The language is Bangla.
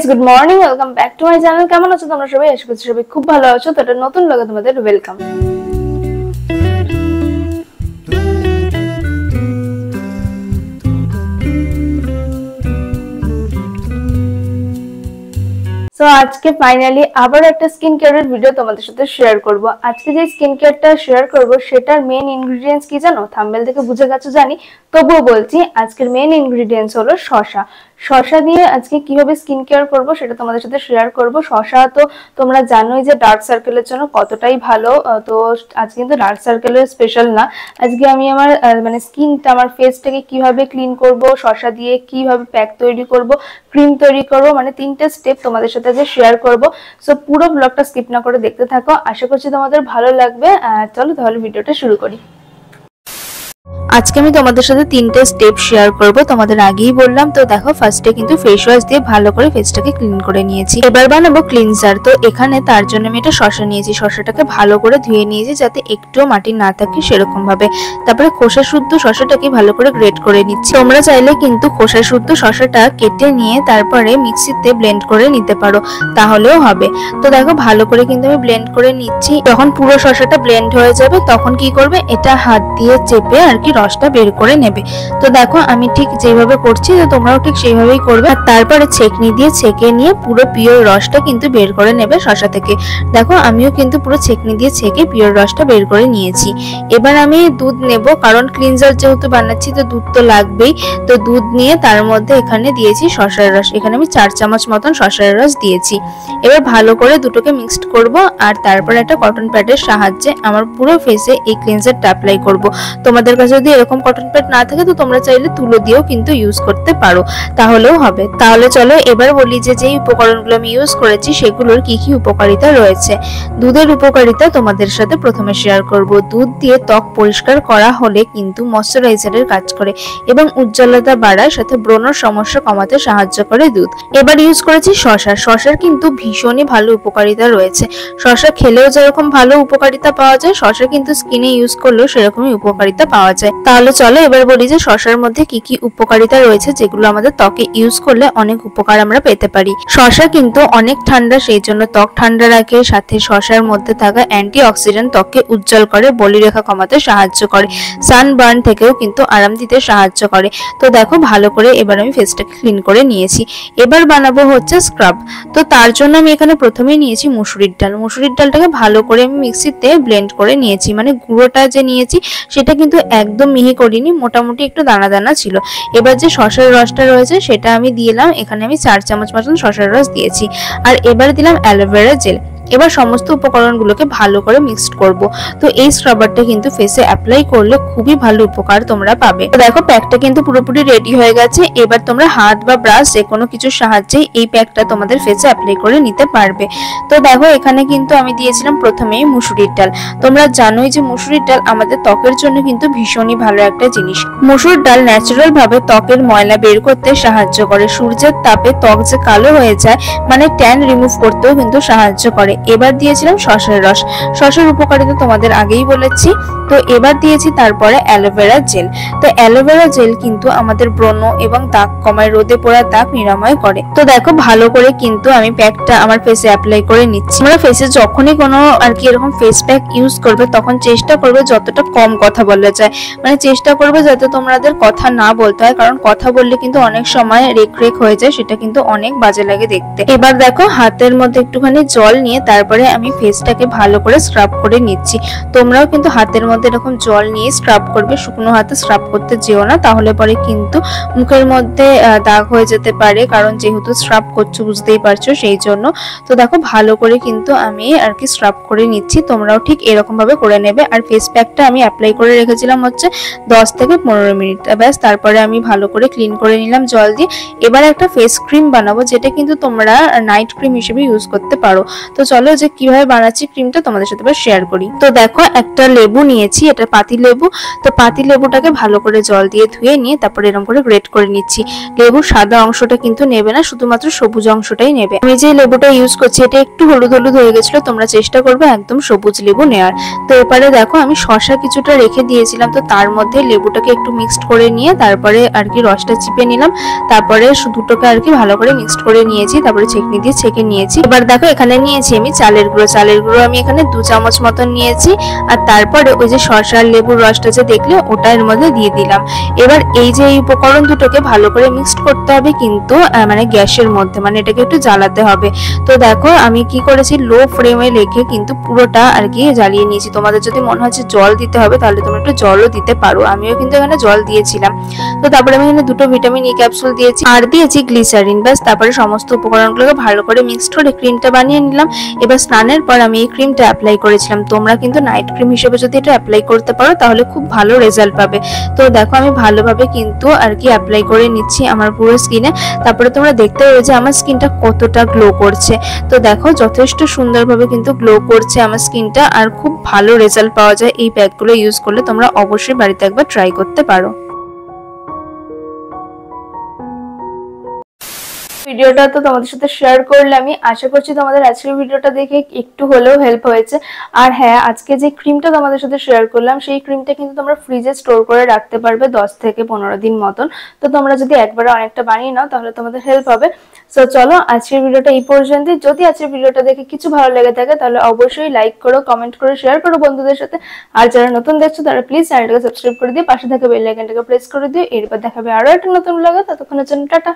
Good morning, welcome back to my channel. কেমন আছো তোমরা সবাই? আশা করছি সবাই খুব ভালো আছো। তো এটা নতুন ব্লগে তোমাদের ওয়েলকাম। সো আজকে ফাইনালি আবার একটা স্কিন কেয়ারের ভিডিও তোমাদের সাথে শেয়ার করব। আজকে যে স্কিন কেয়ারটা শেয়ার করব সেটার মেইন ইনগ্রেডিয়েন্টস কি জানো? থাম্বনেল থেকে বুঝে গেছো জানি, তবুও বলছি। আজকের মেইন ইনগ্রেডিয়েন্টস হলো শসা। শসা দিয়ে আজকে কিভাবে স্কিন কেয়ার করব সেটা তোমাদের সাথে শেয়ার করব। শসা তো তোমরা জানোই যে ডার্ক সার্কেলের জন্য কতটাই ভালো। তো আজকে কিন্তু ডার্ক সার্কেলের স্পেশাল না, আজকে আমি আমার মানে স্কিনটা, আমার ফেসটাকে কিভাবে ক্লিন করব, শসা দিয়ে কিভাবে প্যাক তৈরি করব, ক্রিম তৈরি করব, মানে 3টে স্টেপ তোমাদের সাথে যে শেয়ার করব। সো পুরো ব্লগটা স্কিপ না করে দেখতে থাকো, আশা করছি তোমাদের ভালো লাগবে। চলো তাহলে ভিডিওটা শুরু করি। আজকে আমি তোমাদের সাথে 3টে স্টেপ শেয়ার করব, তোমাদের আগেই বললাম। তো দেখো, ফার্স্টে কিন্তু ফেস ওয়াশ দিয়ে ভালো করে ফেসটাকে ক্লিন করে নিয়েছি। এবার বানাবো ক্লিনজার। তো এখানে তার জন্য আমি এটা শসা নিয়েছি। শসাটাকে ভালো করে ধুয়ে নিয়েছি যাতে একটুও মাটি না থাকে সেরকম ভাবে। তারপরে খোসা শুদ্ধ শসাটাকে ভালো করে গ্রেট করে নিচ্ছি। তোমরা চাইলে কিন্তু খোসা শুদ্ধ শসাটা কেটে নিয়ে তারপরে মিক্সিতে ব্লেন্ড করে নিতে পারো, তাহলেও হবে। তো দেখো, ভালো করে কিন্তু আমি ব্লেন্ড করে নিচ্ছি। যখন পুরো শসাটা ব্লেন্ড হয়ে যাবে তখন কি করবে, এটা হাত দিয়ে চেপে আর কি রসটা বের করে নেবে। তো দেখো, আমি ঠিক যেভাবে করছি তো তোমরাও ঠিক সেইভাবেই করবে। আর তারপরে ছেঁকনি দিয়ে ছেঁকে নিয়ে পুরো পিওর রসটা কিন্তু বের করে নেবে শসা থেকে। দেখো, আমিও কিন্তু পুরো ছেঁকনি দিয়ে ছেঁকে পিওর রসটা বের করে নিয়েছি। এবার আমি দুধ নেব, কারণ ক্লিনজার যেহেতু বানাচ্ছি তো দুধ তো লাগবেই। তো দুধ নিয়ে তার মধ্যে এখানে দিয়েছি শসার রস। এখানে আমি 4 চামচ মতন শসার রস দিয়েছি। এবার ভালো করে দুটোকে মিক্সড করব আর তারপর একটা কটন প্যাডের সাহায্যে আমার পুরো ফেসে এই ক্লিনজারটা অ্যাপ্লাই করব। তোমাদের কাছে যদি এরকম কটন প্যাড না থাকে তো তোমরা চাইলে তুলো দিয়েও কিন্তু ইউজ করতে পারো, তাহলেও হবে। তাহলে চলো এবার বলি যে যেই উপকরণগুলো আমি ইউজ করেছি সেগুলোর কি কি উপকারিতা রয়েছে। দুধের উপকারিতা তোমাদের সাথে প্রথমে শেয়ার করব। দুধ দিয়ে ত্বক পরিষ্কার করা হলে কিন্তু ময়শ্চারাইজারের কাজ করে এবং উজ্জ্বলতা বাড়ায়, সাথে ব্রণর সমস্যা কমাতে সাহায্য করে দুধ। এবার ইউজ করেছি শসা। শসার কিন্তু ভীষণই ভালো উপকারিতা রয়েছে। শসা খেলেও যেরকম ভালো উপকারিতা পাওয়া যায়, শসা কিন্তু স্কিনে ইউজ করলেও সেরকমই উপকারিতা পাওয়া যায়। তাহলে চলো এবার বলি যে শসার মধ্যে কি কি উপকারিতা রয়েছে যেগুলো আমাদের ত্বকে ইউজ করলে অনেক উপকার আমরা পেতে পারি। শসা কিন্তু অনেক ঠান্ডা, সেই জন্য ত্বক ঠান্ডা রাখে। সাথে শসার মধ্যে থাকা অ্যান্টিঅক্সিডেন্ট ত্বককে উজ্জ্বল করে, বলিরেখা কমাতে সাহায্য করে, সানবার্ন থেকেও কিন্তু আরাম দিতে সাহায্য করে। তো দেখো, ভালো করে এবার আমি ফেসটাকে ক্লিন করে নিয়েছি। এবার বানাবো হচ্ছে স্ক্রাব। তো তার জন্য আমি এখানে প্রথমেই নিয়েছি মুসুরির ডাল। মুসুরির ডালটাকে ভালো করে আমি মিক্সিতে ব্লেন্ড করে নিয়েছি। মানে গুঁড়োটা যে নিয়েছি সেটা কিন্তু একদম মিহি করিনি, মোটামুটি একটু দানা দানা ছিল। এবার যে শসার রসটা রয়েছে সেটা আমি দিলাম। এখানে আমি 4 চামচ মতন শসার রস দিয়েছি। আর এবার দিলাম অ্যালোভেরা জেল। এবার সমস্ত উপকরণগুলোকে ভালো করে মিক্সড করব। তো এই স্ক্রাবারটা কিন্তু ফেসে অ্যাপ্লাই করলে খুবই ভালো উপকার তোমরা পাবে। তো দেখো, প্যাকটা কিন্তু পুরোপুরি রেডি হয়ে গেছে। এবার তোমরা হাত বা ব্রাশ যে কোনো কিছুর সাহায্যে এই প্যাকটা তোমাদের ফেসে অ্যাপ্লাই করে নিতে পারবে। তো দেখো, এখানে কিন্তু আমি দিয়েছিলাম প্রথমেই মুসুরির ডাল। তোমরা জানোই যে মুসুরির ডাল আমাদের ত্বকের জন্য কিন্তু ভীষণই ভালো একটা জিনিস। মসুর ডাল ন্যাচারাল ভাবে ত্বকের ময়লা বের করতে সাহায্য করে। সূর্যের তাপে ত্বক যে কালো হয়ে যায়, মানে ট্যান রিমুভ করতেও কিন্তু সাহায্য করে। এবার দিয়েছিলাম শসার রস। শসার উপকারিতা তোমাদের আগেই বলেছি। তো এবার দিয়েছি তারপরে অ্যালোভেরা জেল। তো অ্যালোভেরা জেল কিন্তু আমাদের ব্রণ এবং দাগ কমায়, রোদে পোড়া দাগ নিরাময় করে। তো দেখো, ভালো করে কিন্তু আমি প্যাকটা আমার ফেসে অ্যাপ্লাই করে নিচ্ছি। আমরা ফেসে যখনই কোনো আর কি এরকম ফেস প্যাক ইউজ করবে তখন চেষ্টা করবে যতটা কম কথা বলা যায়, মানে চেষ্টা করবে যাতে তোমাদের কথা না বলতে হয়, কারণ কথা বললে কিন্তু অনেক সময় রেক রেক হয়ে যায়, সেটা কিন্তু অনেক বাজে লাগে দেখতে। এবার দেখো, হাতের মধ্যে একটুখানি জল নিয়ে তারপরে আমি ফেসটাকে ভালো করে স্ক্রাব করে নিচ্ছি। তোমরাও কিন্তু হাতের মধ্যে এরকম জল নিয়ে স্ক্রাব করবে, শুকনো হাতে স্ক্রাব করতে যেও না, তাহলে পরে কিন্তু মুখের মধ্যে দাগ হয়ে যেতে পারে, কারণ যেহেতু স্ক্রাব করছো বুঝতেই পারছো, সেই জন্য। তো দেখো, ভালো করে কিন্তু আমি আর কি স্ক্রাব করে নিচ্ছি। তোমরাও ঠিক এরকম ভাবে করে নেবে। আর ফেস প্যাকটা আমি অ্যাপ্লাই করে রেখেছিলাম হচ্ছে 10 থেকে 15 মিনিট। ব্যাস, তারপরে আমি ভালো করে ক্লিন করে নিলাম জল দিয়ে। এবার একটা ফেস ক্রিম বানাবো, যেটা কিন্তু তোমরা নাইট ক্রিম হিসেবে ইউজ করতে পারো। তো চলো যে কিভাবে বানাচ্ছি ক্রিমটা তোমাদের সাথে শেয়ার করি। তো দেখো একটা লেবু নিয়েছি, এটা পাতি লেবু। তো পাতি লেবুটাকে ভালো করে জল দিয়ে ধুয়ে নিয়ে তারপরে এরকম করে গ্রেট করে নিচ্ছি। লেবুর সাদা অংশটা কিন্তু নেবে না, শুধুমাত্র সবুজ অংশটাই নেবে। আমি যে লেবুটা ইউজ করছি এটা একটু হলুদ হলুদ হয়ে গেছিল, তোমরা চেষ্টা করবে একদম সবুজ লেবু নেওয়ার। তো এবারে দেখো আমি শসা কিছুটা রেখে দিয়েছিলাম, তো তার মধ্যে লেবুটাকে একটু মিক্সড করে নিয়ে তারপরে আর কি রসটা চিপে নিলাম। তারপরে দুটোকে আর কি ভালো করে মিক্সড করে নিয়েছি, তারপরে ছেঁকনি দিয়ে ছেঁকে নিয়েছি। এবার দেখো এখানে নিয়েছি আমি চালের গুঁড়ো। চালের গুঁড়ো আমি এখানে 2 চামচ মতন নিয়েছি। আর তারপরে ওই যে শসা আর লেবুর রসটা যে দেখলে ওটা এর মধ্যে দিয়ে দিলাম। এবার এই যে এই উপকরণ দুটোকে ভালো করে মিক্সড করতে হবে কিন্তু মানে গ্যাসের মধ্যে, মানে এটাকে একটু জ্বালাতে হবে। তো দেখো আমি কি করেছি, লো ফ্লেমে রেখে কিন্তু পুরোটা আর কি জ্বালিয়ে নিয়েছি। তোমাদের যদি মনে হয় জল দিতে হবে তাহলে তোমরা একটু জলও দিতে পারো, আমিও কিন্তু এখানে জল দিয়েছিলাম। তো তারপরে আমি এখানে 2টো ভিটামিন ই ক্যাপসুল দিয়েছি আর দিয়েছি গ্লিসারিন। ব্যাস তারপরে সমস্ত উপকরণগুলোকে ভালো করে মিক্সড করে ক্রিমটা বানিয়ে নিলাম। এবার স্নানের পর আমি এই ক্রিমটা অ্যাপ্লাই করেছিলাম। তোমরা কিন্তু নাইট ক্রিম হিসেবে যদি এটা অ্যাপ্লাই করতে পারো তাহলে খুব ভালো রেজাল্ট পাবে। তো দেখো আমি ভালোভাবে কিন্তু আর কি অ্যাপ্লাই করে নিচ্ছি আমার পুরো স্কিনে। তারপরে তোমরা দেখতে পাবে যে আমার স্কিনটা কতটা গ্লো করছে। তো দেখো যথেষ্ট সুন্দরভাবে কিন্তু গ্লো করছে আমার স্কিনটা, আর খুব ভালো রেজাল্ট পাওয়া যায় এই প্যাকগুলো ইউজ করলে। তোমরা অবশ্যই বাড়িতে একবার ট্রাই করতে পারো। ভিডিওটা তো তোমাদের সাথে শেয়ার করলে, আমি আশা করছি তোমাদের আজকের ভিডিওটা দেখে একটু হলেও হেল্প হয়েছে। আর হ্যাঁ, আজকে যে ক্রিমটা তোমাদের সাথে শেয়ার করলাম সেই ক্রিমটা কিন্তু তোমরা ফ্রিজে স্টোর করে রাখতে পারবে 10 থেকে 15 দিন মতন। তো তোমরা যদি একবারে অনেকটা বানিয়ে নাও তাহলে তোমাদের হেল্প হবে। সো চলো আজকের ভিডিওটা এই পর্যন্তই। যদি আজকের ভিডিওটা দেখে কিছু ভালো লেগে থাকে তাহলে অবশ্যই লাইক করো, কমেন্ট করো, শেয়ার করো বন্ধুদের সাথে। আর যারা নতুন দেখছো তারা প্লিজ চ্যানেলটাকে সাবস্ক্রাইব করে দিয়ে পাশে থাকা বেল আইকনটাকে প্রেস করে দিও। এরপর দেখাবে আরো একটা নতুন ব্লগে। ততক্ষণের জন্য টাটা।